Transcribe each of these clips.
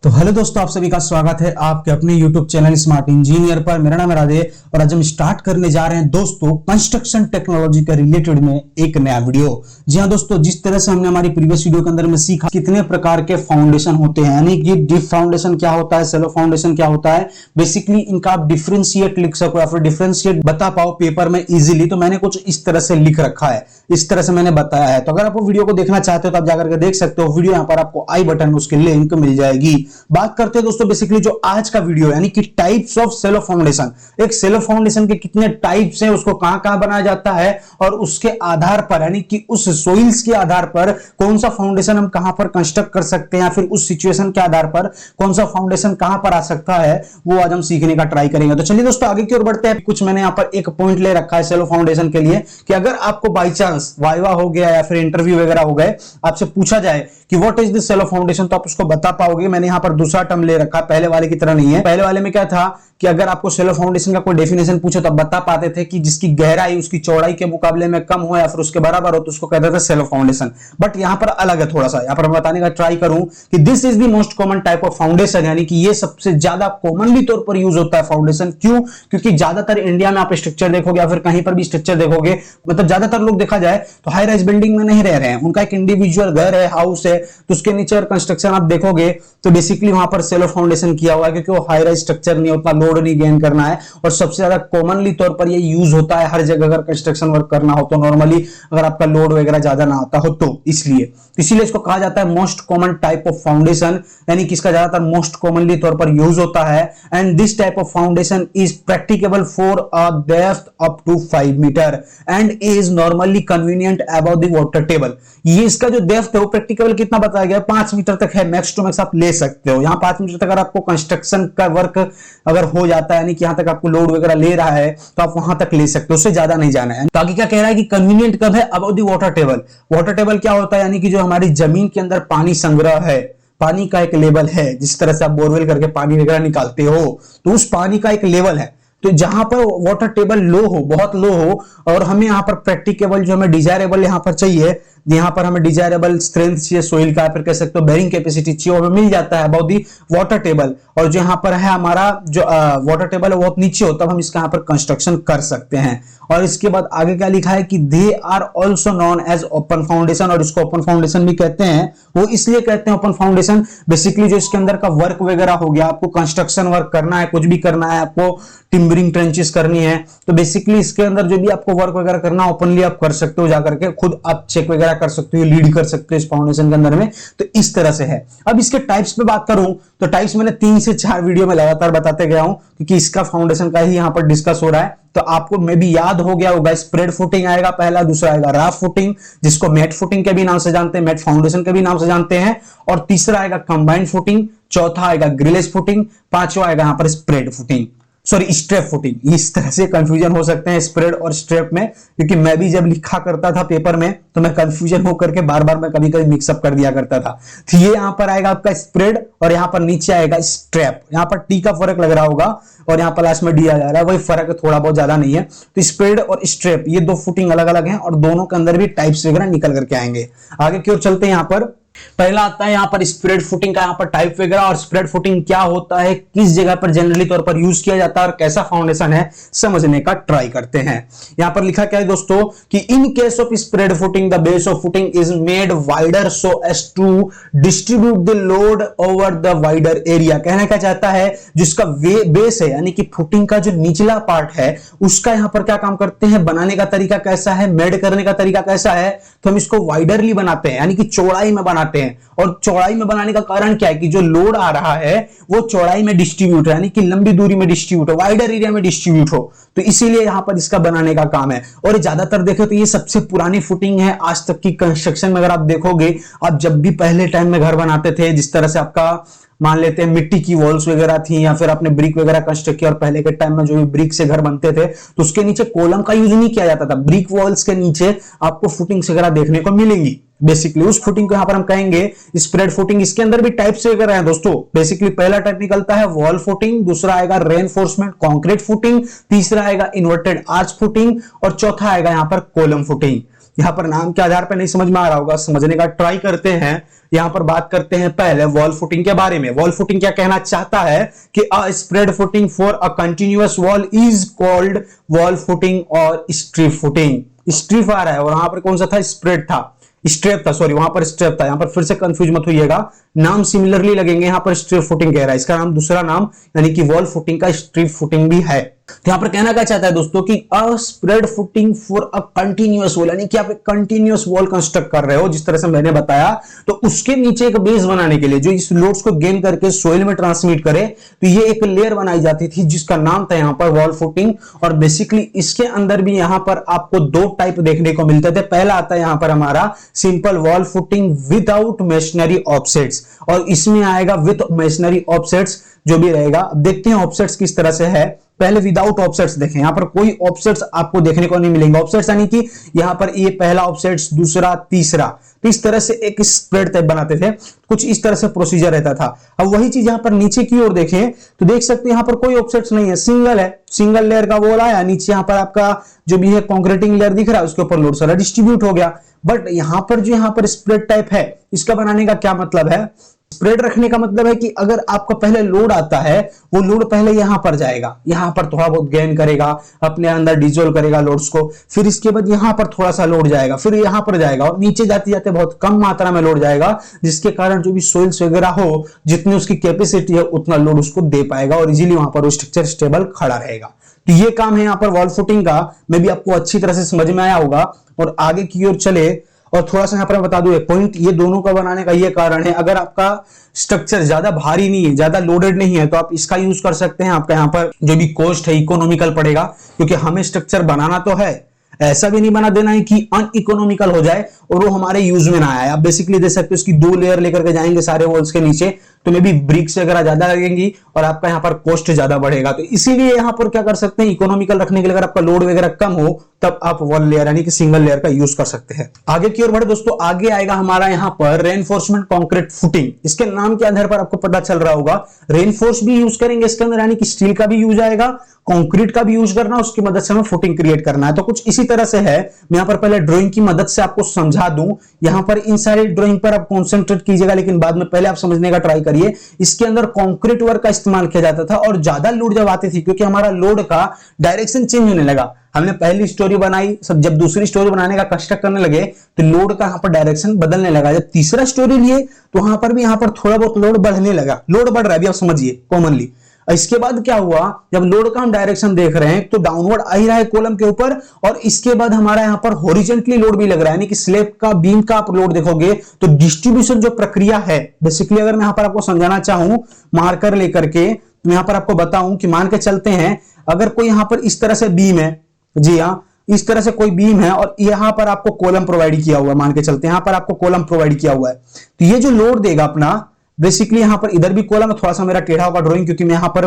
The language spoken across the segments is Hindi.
तो हेलो दोस्तों, आप सभी का स्वागत है आपके अपने YouTube चैनल स्मार्ट इंजीनियर पर। मेरा नाम है राधे और आज हम स्टार्ट करने जा रहे हैं दोस्तों कंस्ट्रक्शन टेक्नोलॉजी के रिलेटेड में एक नया वीडियो। जी हाँ दोस्तों, जिस तरह से हमने हमारी प्रीवियस वीडियो के अंदर में सीखा कितने प्रकार के फाउंडेशन होते हैं, यानी कि डीप फाउंडेशन क्या होता है, सेलो फाउंडेशन क्या होता है, बेसिकली इनका आप डिफरेंशिएट लिख सको या फिर डिफरेंशिएट बता पाओ पेपर में इजीली, तो मैंने कुछ इस तरह से लिख रखा है, इस तरह से मैंने बताया है। तो अगर आप वो वीडियो को देखना चाहते हो तो आप जाकर के देख सकते हो। वीडियो यहाँ पर आपको आई बटन उसकी लिंक मिल जाएगी। बात करते हैं दोस्तों बेसिकली जो आज का वीडियो यानी कि टाइप्स ऑफ सेलो फाउंडेशन। एक सेलो फाउंडेशन के कितने टाइप्स हैं, उसको कहां-कहां बनाया जाता है और उसके आधार पर यानी कि उस सोइल्स के आधार पर कौन सा फाउंडेशन हम कहां पर कंस्ट्रक्ट कर सकते हैं या फिर उस सिचुएशन के आधार पर कौन सा फाउंडेशन कहां पर आ सकता है, वो आज हम सीखने का ट्राई करेंगे। तो चलिए दोस्तों आगे की ओर बढ़ते हैं। कुछ मैंने यहां पर एक पॉइंट ले रखा है सेलो फाउंडेशन के लिए कि अगर आपको बाय चांस वाइवा हो गया या फिर इंटरव्यू वगैरह हो गए, आपसे पूछा जाए कि what is this shallow foundation, तो आप उसको बता पाओगे। मैंने यहां पर दूसरा टर्म ले रखा, पहले वाले की तरह नहीं है। पहले वाले में क्या था कि अगर आपको सेलो फाउंडेशन का कोई डेफिनेशन पूछो तो बता पाते थे कि जिसकी गहराई उसकी चौड़ाई के मुकाबले में कम हो या फिर उसके बराबर हो तो उसको कहते थे सेलो फाउंडेशन। बट यहां पर अलग है थोड़ा सा। यहां पर मैं बताने का ट्राई करूं कि this is the most common type of foundation, यानी कि ये सबसे ज्यादा कॉमनली तौर पर यूज होता है फाउंडेशन। क्यों? क्योंकि ज्यादातर इंडिया में आप स्ट्रक्चर देखोगे या फिर कहीं पर भी स्ट्रक्चर देखोगे, मतलब ज्यादातर लोग देखा जाए तो हाई राइज बिल्डिंग में नहीं रह रहे हैं, उनका एक इंडिविजुअल घर है, हाउस है, तो उसके नीचे कंस्ट्रक्शन आप देखोगे तो बेसिकली वहां पर सेलो फाउंडेशन किया हुआ है, क्योंकि वो हाई राइज स्ट्रक्चर नहीं, उतना लोड नहीं गेन करना है और सबसे ज्यादा कॉमनली तौर पर ये यूज होता है हर जगह अगर कंस्ट्रक्शन वर्क करना हो तो, नॉर्मली अगर आपका लोड वगैरह ज्यादा ना आता हो तो। इसलिए इसको कहा जाता है most common type of foundation, यानी कि इसका ज्यादातर मोस्ट कॉमनली तौर पर यूज होता है। And this type of foundation is practicable for a depth up to 5 metre and is normally convenient above the water table. ये इसका जो डेप्थ है वो प्रैक्टिकल कितना बताया गया, 5 मीटर तक है, मैक्स टू मैक्स आप ले सकते हो। यहां 5 मीटर तक अगर आपको कंस्ट्रक्शन का वर्क अगर हो जाता है, यानी कि यहां तक आपको लोड वगैरह ले रहा है तो आप वहां तक ले सकते हो, उससे ज्यादा नहीं जाना है। तो आगे क्या कह रहा है कि कन्वीनियंट कब है, above the water table. Water table क्या होता है, यानी कि जो हमारी जमीन के अंदर पानी संग्रह है, पानी का एक लेवल है, जिस तरह से आप बोरवेल करके पानी वगैरह निकालते हो तो उस पानी का एक लेवल है। तो जहां पर वाटर टेबल लो हो, बहुत लो हो, और हमें यहां पर प्रैक्टिकेबल जो हमें डिजायरेबल यहां पर चाहिए, यहां पर हमें डिजायरेबल स्ट्रेंथ चाहिए सोइल का, फिर कह सकते हो बेरिंग कैपेसिटी चाहिए, वो हमें मिल जाता है अबाउट दी वाटर टेबल। और जो यहां पर है हमारा जो वाटर टेबल है बहुत नीचे हो, तब हम इसका यहां पर कंस्ट्रक्शन कर सकते हैं। और इसके बाद आगे क्या लिखा है कि they are also known as open foundation, और इसको ओपन फाउंडेशन भी कहते हैं। वो इसलिए कहते हैं ओपन फाउंडेशन, बेसिकली जो इसके अंदर का वर्क वगैरह हो गया, आपको कंस्ट्रक्शन वर्क करना है, कुछ भी करना है, आपको टिम्बरिंग ट्रेंचेस करनी है, तो बेसिकली इसके अंदर जो भी आपको वर्क वगैरह करना ओपनली आप कर सकते हो, जाकर के खुद आप चेक वगैरह कर सकते हो, लीड कर सकते हो इस फाउंडेशन के अंदर में। तो इस तरह से है। अब इसके टाइप्स पे बात करूं तो टाइप्स मैंने 3 से 4 वीडियो में लगातार बताते गया हूं, क्योंकि इसका फाउंडेशन का ही यहां पर डिस्कस हो रहा है। तो आपको मे भी याद हो गया होगा, स्प्रेड फुटिंग आएगा पहला, दूसरा आएगा राफ फुटिंग, जिसको मैट फुटिंग के भी नाम से जानते हैं, मैट फाउंडेशन के भी नाम से जानते हैं, और तीसरा आएगा कंबाइंड फुटिंग, चौथा आएगा ग्रिलेज फुटिंग, पांचवा आएगा यहां पर spread footing, sorry strap footing. इस तरह से कंफ्यूजन हो सकते हैं स्प्रेड और स्ट्रेप में, क्योंकि मैं भी जब लिखा करता था पेपर में तो मैं कंफ्यूजन होकर के बार बार मैं कभी कभी मिक्सअप कर दिया करता था। तो ये यहां पर आएगा आपका स्प्रेड और यहां पर नीचे आएगा स्ट्रेप। यहां पर टी का फर्क लग रहा होगा और यहां पर लास्ट में डी आ जा रहा है, वही फर्क है, थोड़ा बहुत ज्यादा नहीं है। तो स्प्रेड और स्ट्रेप ये 2 फुटिंग अलग अलग हैं और दोनों के अंदर भी टाइप्स वगैरह निकल करके आएंगे। आगे की ओर चलते हैं। यहां पर पहला आता है यहां पर स्प्रेड फुटिंग का, यहां पर टाइप वगैरह, और स्प्रेड फुटिंग क्या होता है, किस जगह पर जनरली तौर पर यूज किया जाता है और कैसा फाउंडेशन है, समझने का ट्राई करते हैं। यहां पर लिखा क्या है दोस्तों कि in case of spread footing the base of footing is made wider so as to distribute the load over the wider area. कहना क्या चाहता है, जिसका बेस है यानी कि फुटिंग का जो निचला पार्ट है उसका यहां पर क्या काम करते हैं, बनाने का तरीका कैसा है, मेड करने का तरीका कैसा है, तो हम इसको वाइडरली बनाते हैं, यानी कि चौड़ाई में बनाते हैं। और चौड़ाई में बनाने का कारण क्या है कि जो लोड आ रहा है वो चौड़ाई में डिस्ट्रीब्यूट है, यानी कि लंबी दूरी में डिस्ट्रीब्यूट हो, वाइडर एरिया में डिस्ट्रीब्यूट हो, तो इसीलिए यहां पर इसका बनाने का काम है। और ज्यादातर देखे तो ये सबसे पुरानी फुटिंग है आज तक की कंस्ट्रक्शन में। अगर आप देखोगे, आप जब भी पहले टाइम में घर बनाते थे, जिस तरह से आपका मान लेते हैं मिट्टी की वॉल्स वगैरह थी या फिर आपने ब्रिक वगैरह कंस्ट्रक्ट किया, और पहले के टाइम में जो भी ब्रिक से घर बनते थे तो उसके नीचे कॉलम का यूज नहीं किया जाता था। ब्रिक वॉल्स के नीचे आपको फुटिंग्स वगैरह देखने को मिलेंगी। बेसिकली उस फुटिंग को यहां पर हम कहेंगे स्प्रेड फुटिंग। इसके अंदर भी टाइप्स वगैरह हैं दोस्तों। बेसिकली पहला टाइप निकलता है वॉल फुटिंग, दूसरा आएगा रेनफोर्समेंट कंक्रीट फुटिंग, तीसरा आएगा इन्वर्टेड आर्च फुटिंग और चौथा आएगा यहां पर कॉलम फुटिंग। यहाँ पर नाम के आधार पर नहीं समझ में आ रहा होगा, समझने का ट्राई करते हैं। यहाँ पर बात करते हैं पहले वॉल फुटिंग के बारे में। वॉल फुटिंग क्या कहना चाहता है कि a spread footing for a continuous wall is called wall footing और स्ट्रिप फुटिंग। स्ट्रिप आ रहा है और वहां पर कौन सा था, स्प्रेड था, स्ट्रेप था, सॉरी वहां पर स्ट्रेप था। यहां पर फिर से कंफ्यूज मत होइएगा, नाम सिमिलरली लगेंगे। यहां पर स्ट्रिप फुटिंग कह रहा है, इसका नाम दूसरा नाम यानी कि वॉल फुटिंग का स्ट्रिप फुटिंग भी है। तो यहां पर कहना क्या चाहता है दोस्तों कि a spread footing for a continuous wall, यानी कि आप एक कंटिन्यूअस वॉल कंस्ट्रक्ट कर रहे हो जिस तरह से मैंने बताया, तो उसके नीचे एक बेस बनाने के लिए जो इस लोड्स को गेन करके सोइल में ट्रांसमिट करे, तो ये एक लेयर बनाई जाती थी जिसका नाम था यहां पर वॉल फुटिंग। और बेसिकली इसके अंदर भी यहां पर आपको दो टाइप देखने को मिलते थे। पहला आता है यहां पर हमारा simple wall footing without masonry offsets, और इसमें आएगा विद मेशनरी ऑफसेट्स जो भी रहेगा। अब देखते हैं ऑफसेट्स किस तरह से है। पहले विदाउट ऑफसेट्स देखें, यहां पर कोई ऑफसेट्स आपको देखने को नहीं मिलेंगे। ऑफसेट्स यानी कि यहां पर ये पहला ऑफसेट्स, दूसरा, तीसरा, तो इस तरह से एक स्प्रेड टाइप बनाते थे, कुछ इस तरह से प्रोसीजर रहता था। अब वही चीज यहां पर नीचे की ओर देखें तो देख सकते हैं यहां पर कोई ऑफसेट्स नहीं है, सिंगल है, सिंगल लेयर का वॉल आया, नीचे यहां पर आपका जो भी है कंक्रीटिंग लेयर दिख रहा है उसके ऊपर लोड सारा डिस्ट्रीब्यूट हो गया। बट यहां पर जो यहां पर स्प्रेड टाइप है, इसका बनाने का क्या मतलब है, स्प्रेड रखने का मतलब है कि अगर आपका पहले लोड आता है, वो लोड पहले यहां पर जाएगा, यहां पर थोड़ा बहुत गेन करेगा, अपने अंदर डिसॉल्व करेगा लोड्स को, फिर इसके बाद यहां पर थोड़ा सा लोड जाएगा, फिर यहां पर जाएगा, और नीचे जाते जाते बहुत कम मात्रा में लोड जाएगा, जिसके कारण जो भी सोइल्स वगैरह हो, जितनी उसकी कैपेसिटी है उतना लोड उसको दे पाएगा और इजीली वहां पर वो स्ट्रक्चर स्टेबल खड़ा रहेगा। तो ये काम है यहाँ पर वॉल फुटिंग का, मे भी आपको अच्छी तरह से समझ में आया होगा। और आगे की ओर चले और थोड़ा सा यहाँ पर बता दूं एक पॉइंट, ये दोनों का बनाने का ये कारण है, अगर आपका स्ट्रक्चर ज्यादा भारी नहीं है, ज्यादा लोडेड नहीं है, तो आप इसका यूज कर सकते हैं। आपका यहाँ पर जो भी कॉस्ट है इकोनॉमिकल पड़ेगा, क्योंकि हमें स्ट्रक्चर बनाना तो है, ऐसा भी नहीं बना देना है कि अनइकोनॉमिकल हो जाए और वो हमारे यूज में ना आए। आप बेसिकली देख सकते हो इसकी दो लेयर लेकर के जाएंगे सारे वॉल्स के नीचे, तो मे भी ब्रिक्स वगैरह ज्यादा लगेंगी और आपका यहाँ पर कॉस्ट ज्यादा बढ़ेगा। तो इसीलिए यहाँ पर क्या कर सकते हैं, इकोनॉमिकल रखने के लिए अगर आपका लोड वगैरह कम हो तब आप वन लेयर यानी कि सिंगल लेयर का यूज कर सकते हैं। आगे की ओर बढ़े दोस्तों, आगे आएगा हमारा यहाँ पर रेनफोर्समेंट कंक्रीट फुटिंग। इसके नाम के आधार पर आपको पता चल रहा होगा, रेनफोर्स भी यूज करेंगे इसके अंदर, यानी कि स्टील का भी यूज आएगा, कंक्रीट का भी यूज करना, उसकी मदद से हमें फुटिंग क्रिएट करना है। तो कुछ इसी तरह से है, मैं यहाँ पर पहले ड्राइंग की मदद से आपको समझा दूं। यहाँ पर इन सारे ड्राइंग पर आप कॉन्सेंट्रेट कीजिएगा, लेकिन बाद में पहले आप समझने का ट्राई करिए। इसके अंदर कंक्रीट वर्क का इस्तेमाल किया जाता था और ज्यादा लोड जब आती थी, क्योंकि हमारा लोड का डायरेक्शन चेंज होने लगा। हमने पहली स्टोरी बनाई, सब जब दूसरी स्टोरी बनाने का कंस्ट्रक्ट करने लगे तो लोड का यहाँ पर डायरेक्शन बदलने लगा। जब तीसरा स्टोरी लिए तो वहां पर भी यहाँ पर थोड़ा बहुत लोड बढ़ने लगा, लोड बढ़ रहा है अभी आप समझिए कॉमनली। इसके बाद क्या हुआ, जब लोड का हम डायरेक्शन देख रहे हैं तो डाउनवर्ड आ ही रहा है कॉलम के ऊपर, और इसके बाद हमारा यहाँ पर हॉरिजॉन्टली लोड भी लग रहा है, यानी कि स्लैब का बीम का आप लोड देखोगे तो डिस्ट्रीब्यूशन जो प्रक्रिया है, बेसिकली अगर मैं यहाँ पर आपको समझाना चाहूं मार्कर लेकर के, तो यहाँ पर आपको बताऊं कि मान के चलते हैं अगर कोई यहाँ पर इस तरह से बीम है, जी हाँ इस तरह से कोई बीम है और यहां पर आपको कॉलम प्रोवाइड किया हुआ है, मान के चलते हैं यहां पर आपको कॉलम प्रोवाइड किया हुआ है, तो ये जो लोड देगा अपना, बेसिकली यहां पर इधर भी कॉलम है, थोड़ा सा मेरा टेढ़ा होगा ड्राइंग क्योंकि मैं यहां पर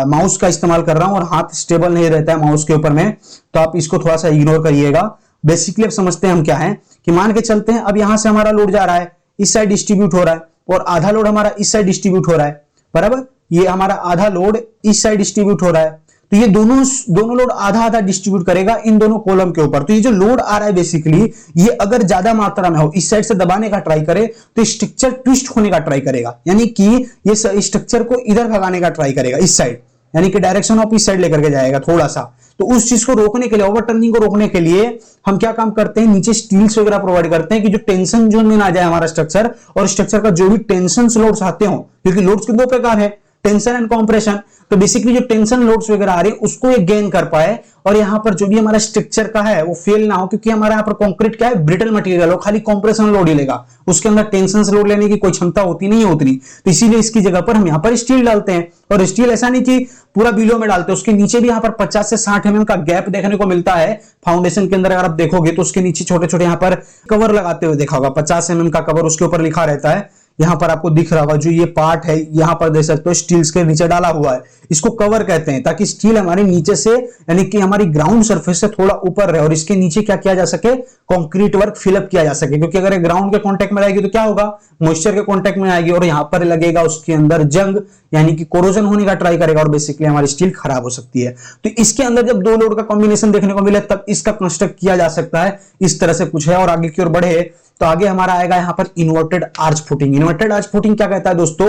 माउस का इस्तेमाल कर रहा हूं और हाथ स्टेबल नहीं रहता है माउस के ऊपर में, तो आप इसको थोड़ा सा इग्नोर करिएगा। बेसिकली अब समझते हैं हम क्या है कि मान के चलते हैं अब यहां से हमारा लोड जा रहा है, इस साइड डिस्ट्रीब्यूट हो रहा है, और आधा लोड हमारा इस साइड डिस्ट्रीब्यूट हो रहा है, बराबर, ये हमारा आधा लोड इस साइड डिस्ट्रीब्यूट हो रहा है, तो ये दोनों लोड आधा आधा डिस्ट्रीब्यूट करेगा इन दोनों कॉलम के ऊपर। तो ये जो लोड आ रहा है बेसिकली, ये अगर ज्यादा मात्रा में हो, इस साइड से दबाने का ट्राई करे तो स्ट्रक्चर ट्विस्ट होने का ट्राई करेगा, यानी कि ये स्ट्रक्चर को इधर भगाने का ट्राई करेगा इस साइड, यानी कि डायरेक्शन ऑफ इस साइड लेकर के जाएगा थोड़ा सा। तो उस चीज को रोकने के लिए, ओवरटर्निंग को रोकने के लिए हम क्या काम करते हैं, नीचे स्टील्स वगैरह प्रोवाइड करते हैं कि जो टेंशन जोन में ना जाए हमारा स्ट्रक्चर, और स्ट्रक्चर का जो भी टेंशन लोड्स आते हो, क्योंकि लोड्स के दो प्रकार है, टेंशन एंड कॉम्प्रेशन, तो बेसिकली जो टेंशन लोड्स वगैरह आ रहे हैं उसको ये गेन कर पाए, और यहाँ पर जो भी हमारा स्ट्रक्चर का है वो फेल ना हो, क्योंकि हमारा यहाँ पर कंक्रीट क्या है, ब्रिटल मटेरियल हो, खाली कंप्रेशन लोड ही लेगा, उसके अंदर टेंशन लोड लेने की कोई क्षमता होती नहीं है उतनी, तो इसीलिए इसकी जगह पर हम यहाँ पर स्टील डालते हैं। और स्टील ऐसा नहीं कि पूरा बिलो में डालते हैं, उसके नीचे भी यहाँ पर 50 से 60 mm का गैप देखने को मिलता है फाउंडेशन के अंदर। अगर आप देखोगे तो उसके नीचे छोटे छोटे यहाँ पर कवर लगाते हुए देखा होगा, 50 mm का कवर उसके ऊपर लिखा रहता है, यहाँ पर आपको दिख रहा होगा, जो ये पार्ट है यहाँ पर देख सकते हो स्टील्स के नीचे डाला हुआ है, इसको कवर कहते हैं, ताकि स्टील हमारे नीचे से यानी कि हमारी ग्राउंड सरफेस से थोड़ा ऊपर रहे और इसके नीचे क्या किया जा सके, कंक्रीट वर्क फिलअप किया जा सके। क्योंकि अगर ग्राउंड के कांटेक्ट में रहेगी तो क्या होगा, मॉइस्चर के कांटेक्ट में आएगी और यहाँ पर लगेगा उसके अंदर जंग, यानी कि कोरोजन होने का ट्राई करेगा और बेसिकली हमारी स्टील खराब हो सकती है। तो इसके अंदर जब दो लोड का कॉम्बिनेशन देखने को मिले तब इसका कंस्ट्रक्ट किया जा सकता है, इस तरह से कुछ है। और आगे की ओर बढ़े तो आगे हमारा आएगा यहाँ पर inverted arch footing. Inverted arch footing क्या कहता है दोस्तों,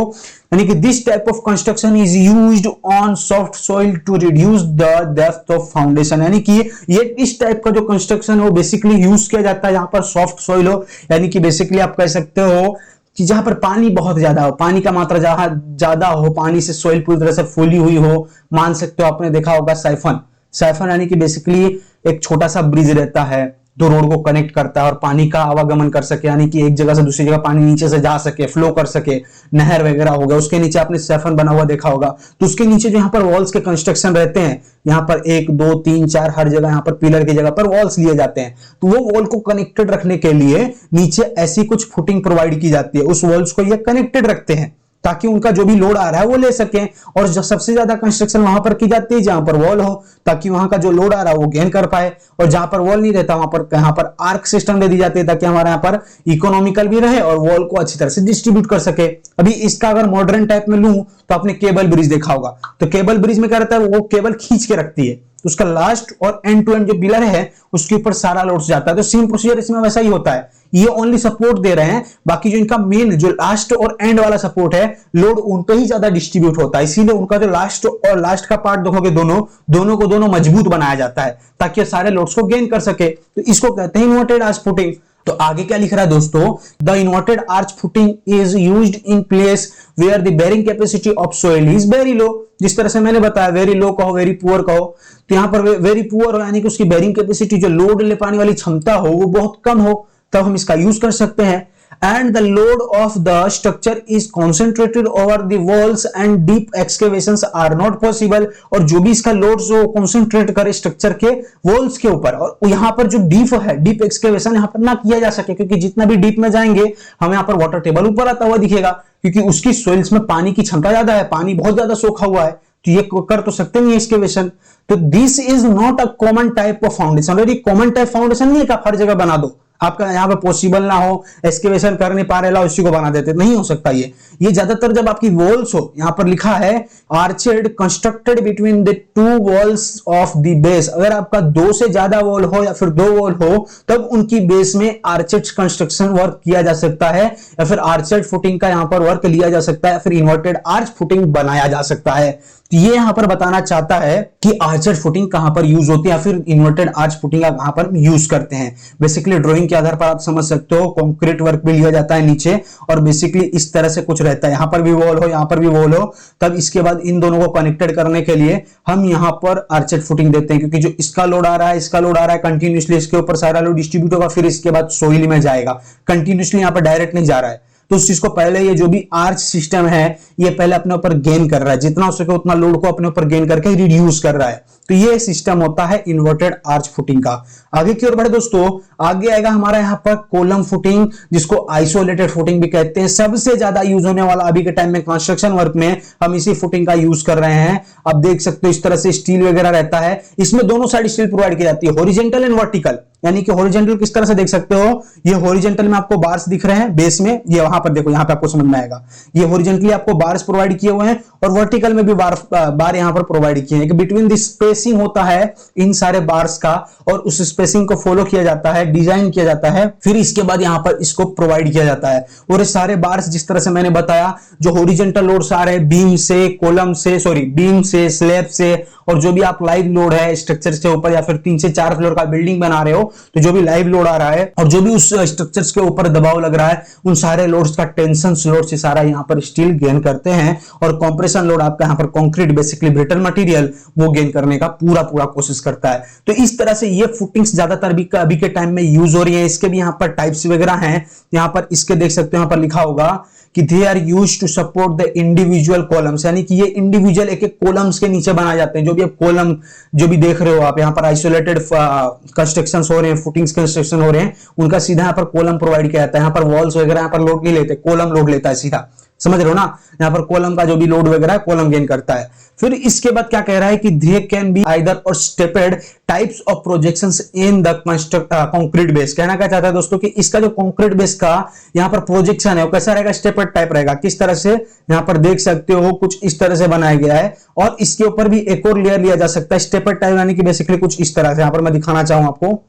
यानी कि this type of construction is used on soft soil to reduce the depth of foundation. यानी कि ये इस टाइप का जो कंस्ट्रक्शन है वो बेसिकली यूज किया जाता है यहाँ पर सॉफ्ट सॉइल हो, यानी कि बेसिकली आप कह सकते हो कि जहां पर पानी बहुत ज्यादा हो, पानी का मात्रा जहां ज्यादा हो, पानी से सॉइल पूरी तरह से फूली हुई हो। मान सकते हो आपने देखा होगा साइफन, साइफन यानी कि बेसिकली एक छोटा सा ब्रिज रहता है जो रोड को कनेक्ट करता है और पानी का आवागमन कर सके, यानी कि एक जगह से दूसरी जगह पानी नीचे से जा सके, फ्लो कर सके, नहर वगैरह हो गया, उसके नीचे आपने साइफन बना हुआ देखा होगा। तो उसके नीचे जो यहाँ पर वॉल्स के कंस्ट्रक्शन रहते हैं, यहाँ पर 1 2 3 4 हर जगह यहाँ पर पिलर की जगह पर वॉल्स लिए जाते हैं। तो वो वॉल को कनेक्टेड रखने के लिए नीचे ऐसी कुछ फुटिंग प्रोवाइड की जाती है, उस वॉल्स को ये कनेक्टेड रखते हैं ताकि उनका जो भी लोड आ रहा है वो ले सके। और जो सबसे ज्यादा कंस्ट्रक्शन वहां पर की जाती है जहां पर वॉल हो, ताकि वहां का जो लोड आ रहा है वो गेन कर पाए। और जहां पर वॉल नहीं रहता वहां पर आर्क सिस्टम दे दी जाती है ताकि हमारे यहाँ पर इकोनॉमिकल भी रहे और वॉल को अच्छी तरह से डिस्ट्रीब्यूट कर सके। अभी इसका अगर मॉडर्न टाइप में लूं तो आपने केबल ब्रिज देखा होगा, तो केबल ब्रिज में क्या रहता है, वो केबल खींच के रखती है, उसका लास्ट और एंड टू एंड जो पिलर है उसके ऊपर सारा लोड जाता है। तो सेम प्रोसीजर इसमें वैसा ही होता है, ये ओनली सपोर्ट दे रहे हैं, बाकी जो इनका मेन जो लास्ट और एंड वाला सपोर्ट है लोड उन पे ही ज्यादा डिस्ट्रीब्यूट होता है। इसीलिए उनका जो लास्ट और लास्ट का पार्ट देखोगे दोनों मजबूत बनाया जाता है ताकि सारे लोड्स को गेन कर सके। तो इसको कहते हैं इन्वर्टेड आर्च फुटिंग। तो आगे क्या लिख रहा है दोस्तों, the inverted arch footing is used in place where the bearing capacity of soil is very low. जिस तरह से मैंने बताया, वेरी लो कहो, वेरी पुअर कहो, तो यहां पर वेरी पुअर यानी कि उसकी बेरिंग कैपेसिटी जो लोड ले पाने वाली क्षमता हो वो बहुत कम हो, तब हम इसका यूज कर सकते हैं। And the load of the structure is concentrated over the walls and deep excavations are not possible. और जो भी इसका लोड जो कॉन्सेंट्रेट करे स्ट्रक्चर के वॉल्स के ऊपर, और यहां पर जो डीप है, डीप एक्सकेवेशन यहां पर ना किया जा सके, क्योंकि जितना भी डीप में जाएंगे हमें यहां पर वाटर टेबल ऊपर आता हुआ दिखेगा, क्योंकि उसकी सोइल्स में पानी की क्षमता ज्यादा है, पानी बहुत ज्यादा सोखा हुआ है, तो ये कर तो सकते नहीं एक्सकेवेशन। तो this is not a common type of foundation. Very common type foundation नहीं है कि आप हर जगह बना दो, आपका यहाँ पे पॉसिबल ना हो, एक्सकेवेशन कर नहीं पा रहे उसी को बना देते, नहीं हो सकता ये ज्यादातर जब आपकी वॉल्स हो, यहाँ पर लिखा है arched constructed between the 2 walls of the base. अगर आपका 2 से ज्यादा वॉल हो या फिर 2 वॉल हो तब उनकी बेस में आर्चेड कंस्ट्रक्शन वर्क किया जा सकता है, या फिर आर्चेड फुटिंग का यहाँ पर वर्क लिया जा सकता है, या फिर इन्वर्टेड आर्च फुटिंग बनाया जा सकता है। तो ये यहां पर बताना चाहता है कि आर्चेड फुटिंग कहां पर यूज होती है या फिर इन्वर्टेड आर्च फुटिंग का कहां पर यूज करते हैं। बेसिकली ड्राइंग के आधार पर आप समझ सकते हो, कंक्रीट वर्क भी लिया जाता है नीचे और बेसिकली इस तरह से कुछ रहता है, यहां पर भी वॉल हो, यहां पर भी वॉल हो, तब इसके बाद इन दोनों को कनेक्टेड करने के लिए हम यहां पर आर्चेड फुटिंग देते हैं, क्योंकि जो इसका लोड आ रहा है, इसका लोड आ रहा है कंटिन्यूसली, इसके ऊपर सारा लोड डिस्ट्रीब्यूट होगा, फिर इसके बाद सोइल में जाएगा, कंटिन्यूसली यहां पर डायरेक्ट नहीं जा रहा है। तो उस चीज को पहले ये जो भी आर्च सिस्टम है ये पहले अपने ऊपर गेन कर रहा है, जितना हो सके उतना लोड को अपने ऊपर गेन करके रिड्यूस कर रहा है। तो ये सिस्टम होता है इन्वर्टेड आर्च फुटिंग का। आगे की ओर बढ़े दोस्तों, आगे आएगा हमारा यहाँ पर कॉलम फुटिंग, जिसको आइसोलेटेड फुटिंग भी कहते हैं। सबसे ज्यादा यूज होने वाला अभी के टाइम में कंस्ट्रक्शन वर्क में हम इसी फुटिंग का यूज कर रहे हैं। आप देख सकते हो इस तरह से स्टील वगैरह रहता है, इसमें दोनों साइड स्टील प्रोवाइड की जाती है, हॉरिजॉन्टल एंड वर्टिकल। यानी कि हॉरिजॉन्टल किस तरह से देख सकते हो, ये हॉरिजॉन्टल में आपको बार्स दिख रहे हैं बेस में, ये वहां पर देखो, यहां पे आपको समझ में आएगा, ये हॉरिजॉन्टली आपको बार्स प्रोवाइड किए हुए हैं और वर्टिकल में भी बार यहां पर प्रोवाइड किए हैं। बिटवीन द स्पेसिंग होता है इन सारे बार्स का और उस स्पेसिंग को फॉलो किया जाता है, डिजाइन किया जाता है, फिर इसके बाद यहां पर इसको प्रोवाइड किया जाता है। और ये सारे बार्स जिस तरह से मैंने बताया, जो हॉरिजॉन्टल लोड्स आ रहे हैं बीम से, कॉलम से, बीम से, स्लैब से, और जो भी आप लाइव लोड है स्ट्रक्चर से ऊपर या फिर 3 से 4 फ्लोर का बिल्डिंग बना रहे हो, तो जो भी लाइव लोड आ रहा है और जो भी उस स्ट्रक्चर्स के ऊपर दबाव लग रहा है, उन सारे लोड्स का टेंशन लोड से सारा यहाँ पर स्टील गेन करते हैं। और कंप्रेशन लोड आपका यहाँ पर कंक्रीट बेसिकली ब्रिटल मटेरियल वो गेन करने का का पूरा पूरा कोशिश करता है। तो इस तरह से ये फुटिंग्स ज्यादातर अभी के टाइम में यूज हो रही है। इसके भी यहाँ पर टाइप्स वगैरह हैं, यहाँ पर इसके देख सकते हो, यहाँ पर लिखा होगा कि they are used to support the individual columns, यानी कि ये इंडिविजुअल एक एक कॉलम्स के नीचे बनाए जाते हैं। जो भी अब कॉलम जो भी देख रहे हो आप, यहाँ पर आइसोलेटेड कंस्ट्रक्शन हो रहे हैं, फुटिंग्स कंस्ट्रक्शन हो रहे हैं, उनका सीधा यहाँ पर कॉलम प्रोवाइड किया जाता है। यहाँ पर वॉल्स वगैरह यहाँ पर लोड नहीं लेते, कॉलम लोड लेता है सीधा, समझ रहे हो ना। यहाँ पर कॉलम का जो भी लोड वगैरह है कॉलम गेन करता है। फिर इसके बाद क्या कह रहा है कि they can be either or stepped types of projections in the concrete base. कहना क्या चाहता है दोस्तों कि इसका जो कंक्रीट बेस का यहाँ पर प्रोजेक्शन है वो कैसा रहेगा, स्टेपेड टाइप रहेगा। किस तरह से, यहाँ पर देख सकते हो कुछ इस तरह से बनाया गया है, और इसके ऊपर भी एक और लेयर लिया जा सकता है स्टेपेड टाइप, यानी कि बेसिकली कुछ इस तरह से। यहाँ पर मैं दिखाना चाहूं आपको,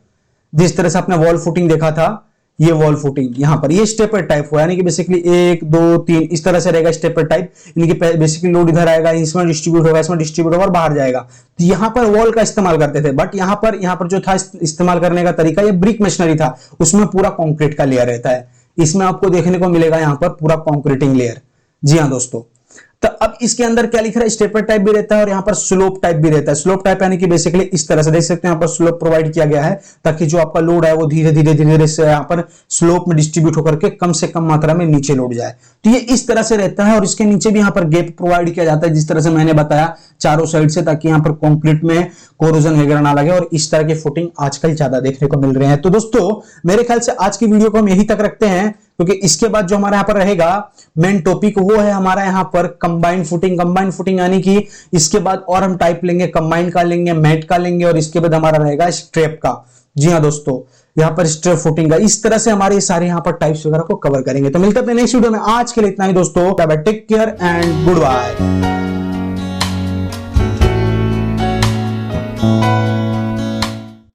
जिस तरह से आपने वॉल फुटिंग देखा था, ये वॉल फुटिंग यहाँ पर ये स्टेपर टाइप हुआ, यानी कि बेसिकली 1 2 3 इस तरह से रहेगा स्टेपर टाइप, यानी कि बेसिकली लोड इधर आएगा, इसमें डिस्ट्रीब्यूट होगा, इसमें डिस्ट्रीब्यूट होगा और बाहर जाएगा। तो यहाँ पर वॉल का इस्तेमाल करते थे, बट यहाँ पर जो था इस्तेमाल करने का तरीका ये ब्रिक मशीनरी था, उसमें पूरा कॉन्क्रीट का लेयर रहता है। इसमें आपको देखने को मिलेगा यहाँ पर पूरा कॉन्क्रीटिंग लेयर। जी हाँ दोस्तों, तो अब इसके अंदर क्या लिख रहा है, स्टेपर टाइप भी रहता है और यहाँ पर स्लोप टाइप भी रहता है। स्लोप टाइप यानी कि बेसिकली इस तरह से देख सकते हैं, यहाँ पर स्लोप प्रोवाइड किया गया है ताकि जो आपका लोड है वो धीरे धीरे से यहाँ पर स्लोप में डिस्ट्रीब्यूट होकर के कम से कम मात्रा में नीचे लोड जाए। तो ये इस तरह से रहता है, और इसके नीचे भी यहाँ पर गैप प्रोवाइड किया जाता है, जिस तरह से मैंने बताया चारों साइड से, ताकि यहाँ पर कंक्रीट में कोरोजन वगैरह ना लगे। और इस तरह की फुटिंग आजकल ज्यादा देखने को मिल रहे हैं। तो दोस्तों मेरे ख्याल से आज की वीडियो को हम यहीं तक रखते हैं, क्योंकि इसके बाद जो हमारे यहाँ पर रहेगा मेन टॉपिक वो है हमारा यहाँ पर कंबाइंड फुटिंग। कंबाइंड फुटिंग यानी कि इसके बाद और हम टाइप लेंगे, कंबाइंड का लेंगे, मैट का लेंगे, और इसके बाद हमारा रहेगा स्ट्रेप का। जी हाँ दोस्तों, यहाँ पर स्ट्रेप फुटिंग का, इस तरह से हमारे सारे यहाँ पर टाइप्स वगैरह को कवर करेंगे। तो मिलते हैं नेक्स्ट वीडियो में, आज के लिए इतना ही दोस्तों। Take care and good bye.